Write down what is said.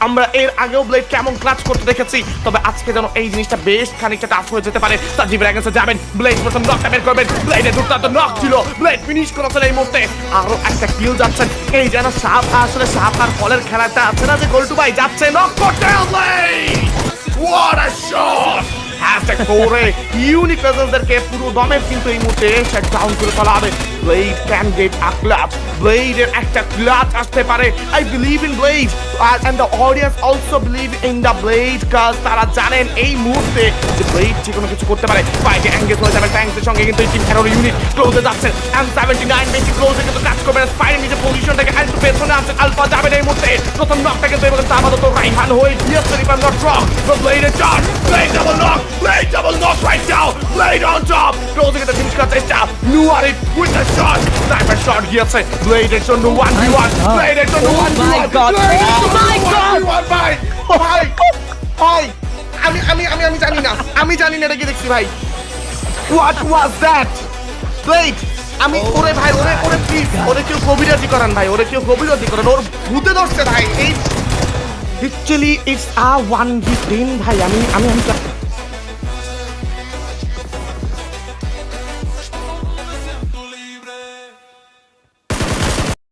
আমরা এর আগেও ব্লেড কেমন ক্লাচ করতে দেখেছি, তবে আজকে যেন এই জিনিসটা বেশ খানিকটা টাফ হয়ে যেতে পারে। সার্জি ব্র্যাগেন্সে যাবেন, ব্লেড প্রথম নকটা বের করবেন, ব্লেডের দুর্দান্ত নক ছিল, ব্লেড ফিনিশ করেছেন এই মুহূর্তে। আরো একটা কিল যাচ্ছেন, এই যেন সাপ আসলে সাপ আর ফলের খেলাটা আছে না যে গোল্টু ভাই যাচ্ছে নক করতে। What a shot! হ্যাশট্যাগ করে ইউনিক প্রেজেন্সদেরকে পুরো দমে কিন্তু এই মুহূর্তে শেট ডাউন করে ফেলা হবে। Blade can get a clutch, ব্লেডের একটা ক্লাচ আসতে পারে। I believe in blade and the audience also believe in the blade, কাজ তারা জানেন এই মুহূর্তে যে ব্লেড যে কোনো কিছু করতে পারে। ফাইটে এঙ্গেজ হয়ে যাবে ট্যাঙ্কসের সঙ্গে, কিন্তু এই টিম এরর ইউনিট ক্লোজে যাচ্ছেন। M79 বেশি ক্লোজে কিন্তু কাজ করবেন, স্পাইরে নিজের পজিশনটাকে আরেকটু পেছনে আনছেন। আলফা যাবেন এই মুহূর্তে, প্রথম নকটা কিন্তু এবার আপাতত রাইহান হয়ে গিয়েছে। If I am not wrong, ব্লেডের charge, blade double knock, blade double knock right now, blade on top, closing the finish cut চেষ্টা, Nuari with the shot, sniper shot গিয়েছে, blade এর জন্য 1v1, blade এর জন্য 1v1, blade এর জন্য 1v1 ভাই, ভাই, ভাই, আমি জানি না এটা কি দেখছি ভাই, what was that, blade, আমি ওরে ভাই ওরে প্লিজ ওরে কেউ কবিরাজি করান ভাই, ওরে কেউ কবিরাজি করান, ওর ভূতে ধরছে ভাই, এই লিটারালি ইটস আ 1v10 ভাই, আমি